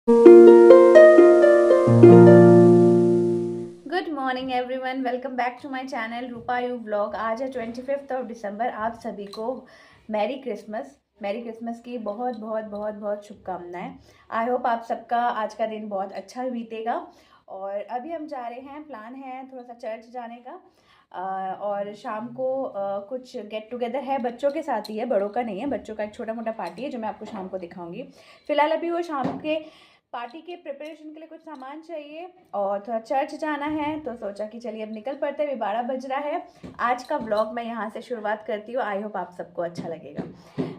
Good morning everyone, welcome back to my channel Rupa you vlog. आज है 25 दिसंबर। आप सभी को मैरी क्रिसमस। मैरी क्रिसमस की बहुत बहुत बहुत बहुत शुभकामनाएं। आई होप आप सबका आज का दिन बहुत अच्छा बीतेगा। और अभी हम जा रहे हैं, प्लान है थोड़ा सा चर्च जाने का। और शाम को कुछ गेट टुगेदर है, बच्चों के साथ ही है, बड़ों का नहीं है। बच्चों का एक छोटा मोटा पार्टी है जो मैं आपको शाम को दिखाऊंगी। फिलहाल अभी वो शाम के पार्टी के प्रिपरेशन के लिए कुछ सामान चाहिए और थोड़ा चर्च जाना है, तो सोचा कि चलिए अब निकल पड़ते हैं। अभी 12 बज रहा है। आज का व्लॉग मैं यहाँ से शुरुआत करती हूँ। आई होप आप सबको अच्छा लगेगा,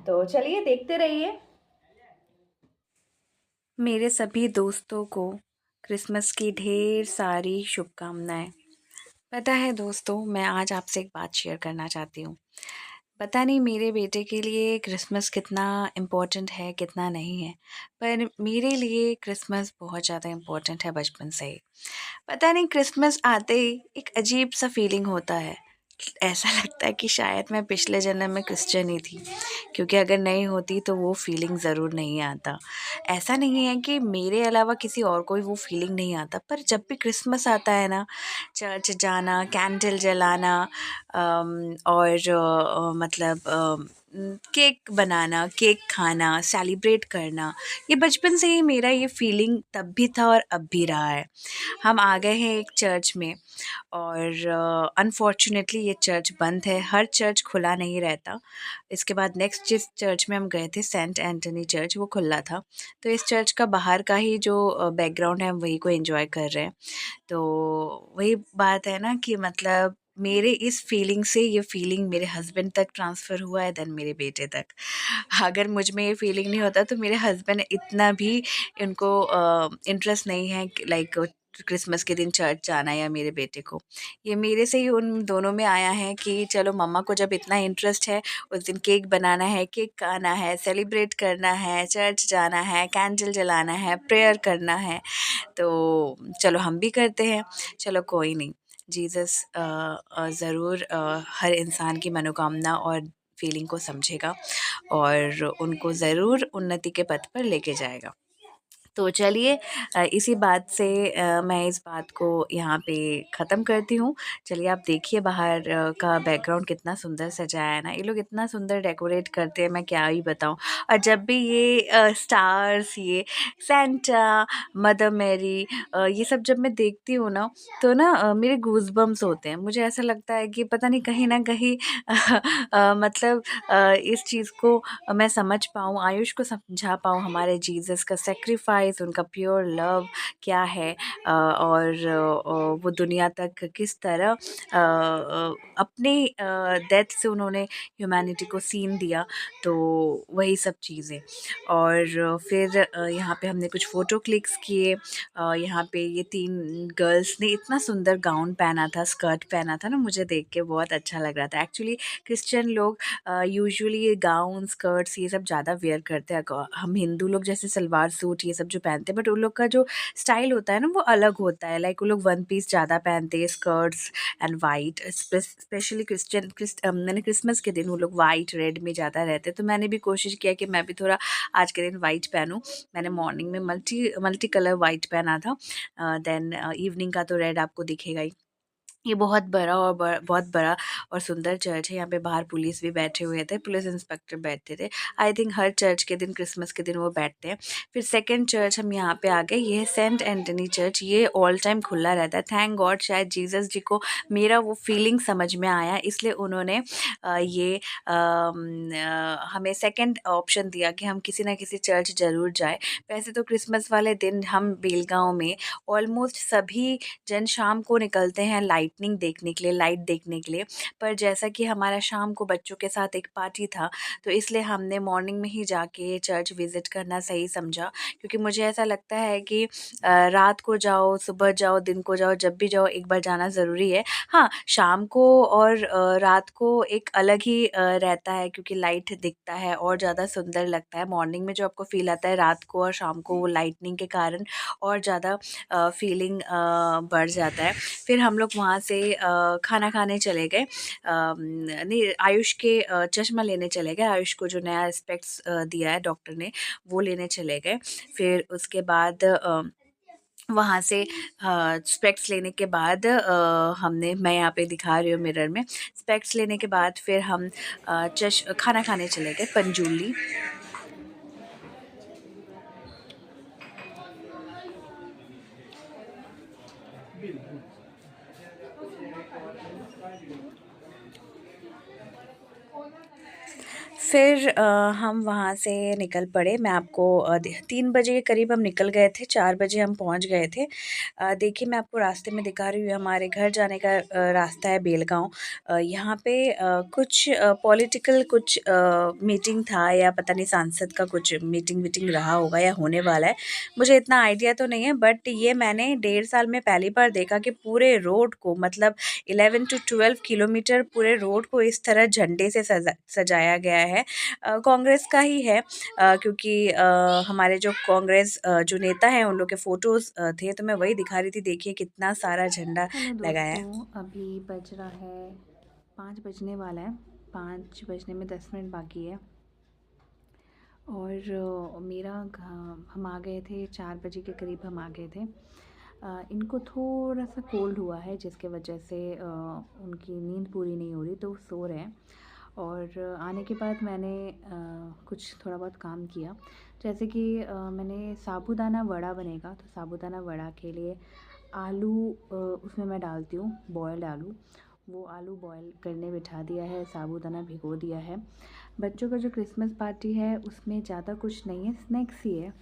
तो चलिए देखते रहिए। मेरे सभी दोस्तों को क्रिसमस की ढेर सारी शुभकामनाएं। पता है दोस्तों, मैं आज आपसे एक बात शेयर करना चाहती हूँ। पता नहीं मेरे बेटे के लिए क्रिसमस कितना इम्पोर्टेंट है, कितना नहीं है, पर मेरे लिए क्रिसमस बहुत ज़्यादा इम्पोर्टेंट है बचपन से ही। पता नहीं क्रिसमस आते ही एक अजीब सा फीलिंग होता है। ऐसा लगता है कि शायद मैं पिछले जन्म में क्रिश्चियन ही थी, क्योंकि अगर नहीं होती तो वो फीलिंग ज़रूर नहीं आता। ऐसा नहीं है कि मेरे अलावा किसी और को भी वो फीलिंग नहीं आता, पर जब भी क्रिसमस आता है ना, चर्च जाना, कैंडल जलाना, और मतलब केक बनाना, केक खाना, सेलिब्रेट करना, ये बचपन से ही मेरा ये फीलिंग तब भी था और अब भी रहा है। हम आ गए हैं एक चर्च में, और अनफॉर्चुनेटली ये चर्च बंद है। हर चर्च खुला नहीं रहता। इसके बाद नेक्स्ट जिस चर्च में हम गए थे, सेंट एंटनी चर्च, वो खुला था। तो इस चर्च का बाहर का ही जो बैकग्राउंड है, हम वही को एंजॉय कर रहे हैं। तो वही बात है ना कि मतलब मेरे इस फीलिंग से ये फीलिंग मेरे हस्बैंड तक ट्रांसफ़र हुआ है, देन मेरे बेटे तक। अगर मुझ में ये फीलिंग नहीं होता तो मेरे हस्बैंड इतना भी उनको इंटरेस्ट नहीं है कि लाइक क्रिसमस के दिन चर्च जाना या मेरे बेटे को। ये मेरे से ही उन दोनों में आया है कि चलो मम्मा को जब इतना इंटरेस्ट है, उस दिन केक बनाना है, केक खाना है, सेलिब्रेट करना है, चर्च जाना है, कैंडल जलाना है, प्रेयर करना है, तो चलो हम भी करते हैं। चलो कोई नहीं, जीसस ज़रूर हर इंसान की मनोकामना और फीलिंग को समझेगा और उनको ज़रूर उन्नति के पथ पर लेके जाएगा। तो चलिए, इसी बात से मैं इस बात को यहाँ पे ख़त्म करती हूँ। चलिए आप देखिए बाहर का बैकग्राउंड कितना सुंदर सजाया है ना। ये लोग इतना सुंदर डेकोरेट करते हैं, मैं क्या ही बताऊँ। और जब भी ये स्टार्स, ये सेंटा, मदर मैरी, ये सब जब मैं देखती हूँ ना, तो ना मेरे गूज़बम्प्स होते हैं। मुझे ऐसा लगता है कि पता नहीं कहीं न कहीं मतलब इस चीज़ को मैं समझ पाऊँ, आयुष को समझा पाऊँ, हमारे जीसस का सैक्रिफाइस, उनका प्योर लव क्या है, और वो दुनिया तक किस तरह अपनी डेथ से उन्होंने ह्यूमैनिटी को सीन दिया। तो वही सब चीज़ें। और फिर यहाँ पे हमने कुछ फ़ोटो क्लिक्स किए। यहाँ पे ये 3 गर्ल्स ने इतना सुंदर गाउन पहना था, स्कर्ट पहना था ना, मुझे देख के बहुत अच्छा लग रहा था। एक्चुअली क्रिश्चियन लोग यूजुअली ये गाउन, स्कर्ट्स ये सब ज़्यादा वियर करते हैं। हम हिंदू लोग जैसे सलवार सूट ये सब जो पहनते हैं, बट उन लोग का जो स्टाइल होता है ना, वो अलग होता है। लाइक वो लोग वन पीस ज़्यादा पहनते हैं, स्कर्ट्स एंड वाइट। स्पेशली मैंने क्रिसमस के दिन वो लोग वाइट रेड में ज़्यादा रहते हैं। तो मैंने भी कोशिश किया कि मैं भी थोड़ा आज के दिन वाइट पहनूँ। मैंने मॉर्निंग में मल्टी मल्टी कलर वाइट पहना था। देन इवनिंग का तो रेड आपको दिखेगा ही। ये बहुत बड़ा और बहुत बड़ा और सुंदर चर्च है। यहाँ पे बाहर पुलिस भी बैठे हुए थे, पुलिस इंस्पेक्टर बैठते थे। आई थिंक हर चर्च के दिन, क्रिसमस के दिन वो बैठते हैं। फिर सेकंड चर्च हम यहाँ पे आ गए, ये है सेंट एंटनी चर्च। ये ऑल टाइम खुला रहता है। थैंक गॉड, शायद जीसस जी को मेरा वो फीलिंग समझ में आया, इसलिए उन्होंने ये हमें सेकंड ऑप्शन दिया कि हम किसी ना किसी चर्च ज़रूर जाए। वैसे तो क्रिसमस वाले दिन हम बेलगाँव में ऑलमोस्ट सभी जन शाम को निकलते हैं लाइटनिंग देखने के लिए, लाइट देखने के लिए। पर जैसा कि हमारा शाम को बच्चों के साथ एक पार्टी था, तो इसलिए हमने मॉर्निंग में ही जाके चर्च विज़िट करना सही समझा। क्योंकि मुझे ऐसा लगता है कि रात को जाओ, सुबह जाओ, दिन को जाओ, जब भी जाओ एक बार जाना ज़रूरी है। हाँ, शाम को और रात को एक अलग ही रहता है, क्योंकि लाइट दिखता है और ज़्यादा सुंदर लगता है। मॉर्निंग में जो आपको फ़ील आता है, रात को और शाम को वो लाइटनिंग के कारण और ज़्यादा फीलिंग बढ़ जाता है। फिर हम लोग वहाँ से खाना खाने चले गए, नहीं आयुष के चश्मा लेने चले गए। आयुष को जो नया स्पेक्स दिया है डॉक्टर ने वो लेने चले गए। फिर उसके बाद वहाँ से स्पेक्स लेने के बाद मैं यहाँ पे दिखा रही हूँ मिरर में, स्पेक्स लेने के बाद फिर हम खाना खाने चले गए पंजूली। फिर हम वहाँ से निकल पड़े। मैं आपको 3 बजे के करीब हम निकल गए थे, 4 बजे हम पहुँच गए थे। देखिए मैं आपको रास्ते में दिखा रही हूँ, हमारे घर जाने का रास्ता है बेलगाँव। यहाँ पे कुछ पॉलिटिकल कुछ मीटिंग था या पता नहीं सांसद का कुछ मीटिंग वीटिंग रहा होगा या होने वाला है, मुझे इतना आइडिया तो नहीं है। बट ये मैंने 1.5 साल में पहली बार देखा कि पूरे रोड को मतलब 11 to 12 किलोमीटर पूरे रोड को इस तरह झंडे से सजाया गया है। कांग्रेस का ही है, क्योंकि हमारे जो कांग्रेस जो नेता हैं उन लोग के फ़ोटोज़ थे, तो मैं वही दिखा रही थी। देखिए कितना सारा झंडा लगाया है। अभी बज रहा है 5 बजने वाला है, 5 बजने में 10 मिनट बाकी है। और हम आ गए थे 4 बजे के करीब हम आ गए थे। इनको थोड़ा सा कोल्ड हुआ है जिसके वजह से उनकी नींद पूरी नहीं हो रही, तो सो रहे हैं। और आने के बाद मैंने कुछ थोड़ा बहुत काम किया, जैसे कि मैंने साबूदाना वड़ा बनेगा, तो साबूदाना वड़ा के लिए आलू उसमें मैं डालती हूँ, बॉयल्ड आलू। वो आलू बॉयल करने बिठा दिया है, साबूदाना भिगो दिया है। बच्चों का जो क्रिसमस पार्टी है उसमें ज़्यादा कुछ नहीं है, स्नैक्स ही है,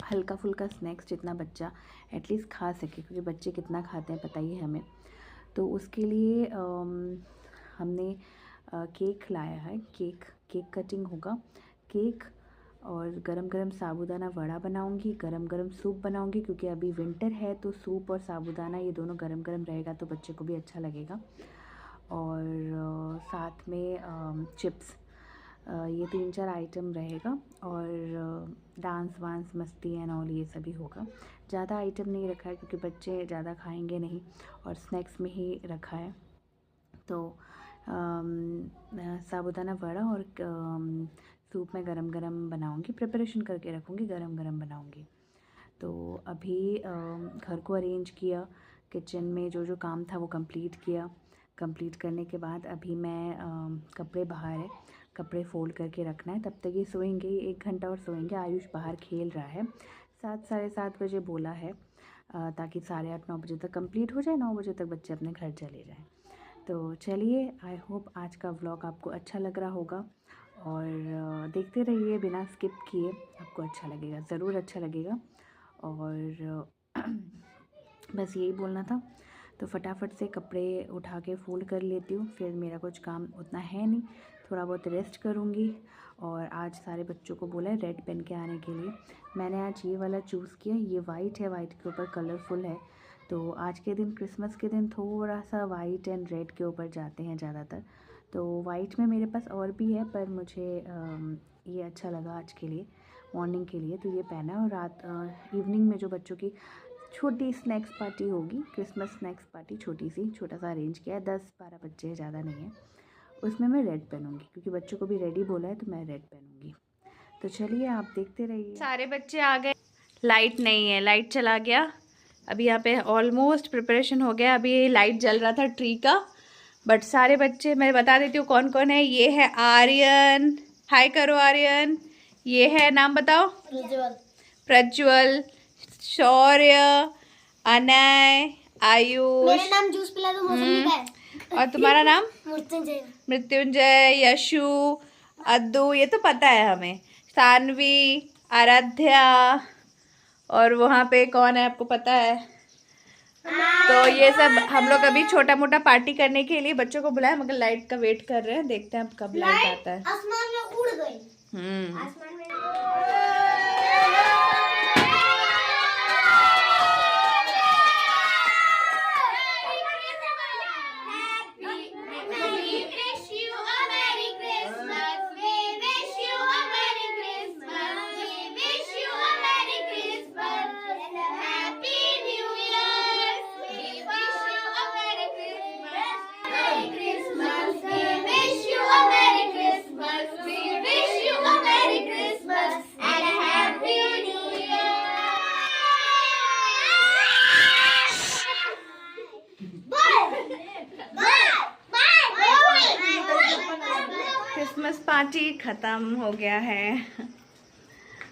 हल्का फुल्का स्नैक्स जितना बच्चा एटलीस्ट खा सके, क्योंकि बच्चे कितना खाते हैं पता ही है हमें। तो उसके लिए हमने केक लाया है, केक कटिंग होगा, केक और गरम गरम साबूदाना वड़ा बनाऊंगी, गरम गरम सूप बनाऊंगी, क्योंकि अभी विंटर है तो सूप और साबूदाना ये दोनों गरम गरम रहेगा तो बच्चे को भी अच्छा लगेगा। और साथ में चिप्स, ये 3-4 आइटम रहेगा। और डांस वांस मस्ती एंड ऑल ये सभी होगा। ज़्यादा आइटम नहीं रखा है क्योंकि बच्चे ज़्यादा खाएंगे नहीं, और स्नैक्स में ही रखा है। तो साबूदाना वड़ा और सूप में गरम गरम बनाऊंगी, प्रिपरेशन करके रखूँगी, गरम गरम बनाऊंगी। तो अभी घर को अरेंज किया, किचन में जो जो काम था वो कंप्लीट किया। कंप्लीट करने के बाद अभी मैं कपड़े बाहर है, कपड़े फोल्ड करके रखना है, तब तक ये सोएंगे, 1 घंटा और सोएंगे। आयुष बाहर खेल रहा है, 7 साढ़े 7 बजे बोला है, ताकि 8:30-9 बजे तक कंप्लीट हो जाए, 9 बजे तक बच्चे अपने घर चले जाएँ। तो चलिए, आई होप आज का व्लॉग आपको अच्छा लग रहा होगा, और देखते रहिए बिना स्किप किए, आपको अच्छा लगेगा, ज़रूर अच्छा लगेगा। और बस यही बोलना था। तो फटाफट से कपड़े उठा के फ़ोल्ड कर लेती हूँ, फिर मेरा कुछ काम उतना है नहीं, थोड़ा बहुत रेस्ट करूँगी। और आज सारे बच्चों को बोला है रेड पेन के आने के लिए, मैंने आज ये वाला चूज़ किया, ये वाइट है, वाइट के ऊपर कलरफुल है। तो आज के दिन, क्रिसमस के दिन, थोड़ा सा वाइट एंड रेड के ऊपर जाते हैं ज़्यादातर। तो वाइट में मेरे पास और भी है, पर मुझे ये अच्छा लगा आज के लिए, मॉर्निंग के लिए, तो ये पहना। और रात इवनिंग में जो बच्चों की छोटी स्नैक्स पार्टी होगी, क्रिसमस स्नैक्स पार्टी छोटी सी, छोटा सा अरेंज किया है, 10-12 बच्चे, ज़्यादा नहीं है, उसमें मैं रेड पहनूँगी, क्योंकि बच्चों को भी रेडी बोला है तो मैं रेड पहनूँगी। तो चलिए आप देखते रहिए। सारे बच्चे आ गए, लाइट नहीं है, लाइट चला गया। अभी यहाँ पे ऑलमोस्ट प्रिपरेशन हो गया, अभी लाइट जल रहा था ट्री का, बट सारे बच्चे, मैं बता देती हूँ कौन कौन है। ये है आर्यन, हाय करो आर्यन। ये है, नाम बताओ। प्रज्वल, शौर्य, अनय, आयुष। मेरा नाम जूस पिला दो, मौसमी का है। और तुम्हारा नाम? मृत्युंजय, यशु, अद्दू, ये तो पता है हमें, सानवी, आराध्या, और वहाँ पे कौन है आपको पता है? तो ये सब हम लोग अभी छोटा मोटा पार्टी करने के लिए बच्चों को बुलाया, मगर लाइट का वेट कर रहे हैं, देखते हैं अब कब लाइट आता है। आसमान में उड़ गई। आसमान में पार्टी ख़त्म हो गया है।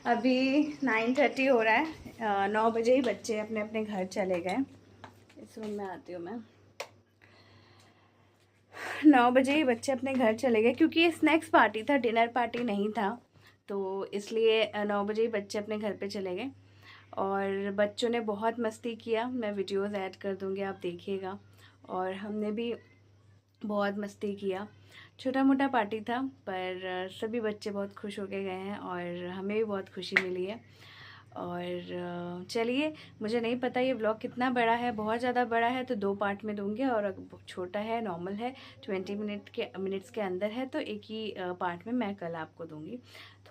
अभी 9:30 हो रहा है। 9 बजे ही बच्चे अपने अपने घर चले गए। इस रूम में आती हूँ मैं। 9 बजे ही बच्चे अपने घर चले गए क्योंकि ये स्नैक्स पार्टी था, डिनर पार्टी नहीं था, तो इसलिए 9 बजे ही बच्चे अपने घर पे चले गए। और बच्चों ने बहुत मस्ती किया, मैं वीडियोस ऐड कर दूँगी, आप देखिएगा। और हमने भी बहुत मस्ती किया। छोटा मोटा पार्टी था, पर सभी बच्चे बहुत खुश होके गए हैं और हमें भी बहुत खुशी मिली है। और चलिए, मुझे नहीं पता ये व्लॉग कितना बड़ा है। बहुत ज़्यादा बड़ा है तो 2 पार्ट में दूँगी, और अगर छोटा है, नॉर्मल है, 20 मिनट्स के अंदर है, तो एक ही पार्ट में मैं कल आपको दूँगी।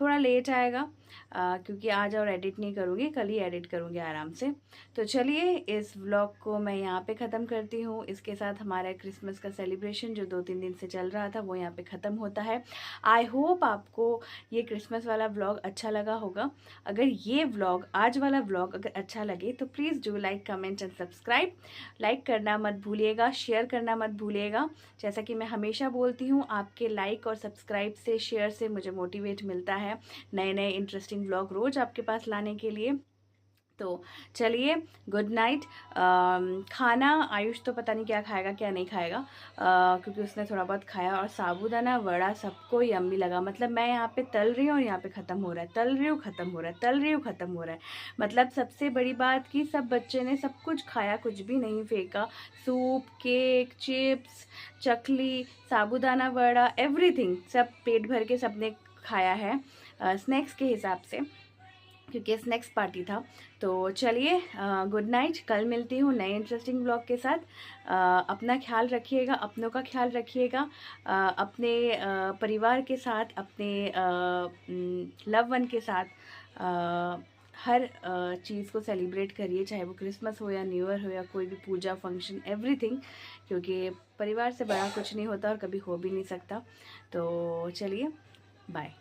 थोड़ा लेट आएगा क्योंकि आज और एडिट नहीं करूँगी, कल ही एडिट करूँगी आराम से। तो चलिए, इस व्लॉग को मैं यहाँ पे ख़त्म करती हूँ। इसके साथ हमारा क्रिसमस का सेलिब्रेशन जो 2-3 दिन से चल रहा था वो यहाँ पे ख़त्म होता है। आई होप आपको ये क्रिसमस वाला व्लॉग अच्छा लगा होगा। अगर ये व्लॉग, आज वाला व्लॉग अगर अच्छा लगे तो please do like, comment and subscribe. Like करना मत भूलिएगा, शेयर करना मत भूलिएगा। जैसा कि मैं हमेशा बोलती हूँ, आपके लाइक और सब्सक्राइब से, शेयर से मुझे मोटिवेट मिलता है नए नए इंटरेस्टिंग व्लॉग रोज़ आपके पास लाने के लिए। तो चलिए, गुड नाइट। खाना आयुष तो पता नहीं क्या खाएगा क्या नहीं खाएगा, क्योंकि उसने थोड़ा बहुत खाया। और साबूदाना वड़ा सबको यम्मी लगा। मतलब मैं यहाँ पे तल रही हूँ और यहाँ पे ख़त्म हो रहा है, तल रही हूँ ख़त्म हो रहा है, तल रही हूँ ख़त्म हो रहा है। मतलब सबसे बड़ी बात कि सब बच्चे ने सब कुछ खाया, कुछ भी नहीं फेंका। सूप, केक, चिप्स, चकली, साबूदाना वड़ा, एवरीथिंग सब पेट भर के सबने खाया है, स्नैक्स के हिसाब से, क्योंकि स्नैक्स पार्टी था। तो चलिए, गुड नाइट। कल मिलती हूँ नए इंटरेस्टिंग ब्लॉग के साथ। अपना ख्याल रखिएगा, अपनों का ख्याल रखिएगा, अपने परिवार के साथ, अपने लव वन के साथ। हर चीज़ को सेलिब्रेट करिए, चाहे वो क्रिसमस हो या न्यू ईयर हो या कोई भी पूजा, फंक्शन, एवरीथिंग, क्योंकि परिवार से बड़ा कुछ नहीं होता और कभी हो भी नहीं सकता। तो चलिए, बाय।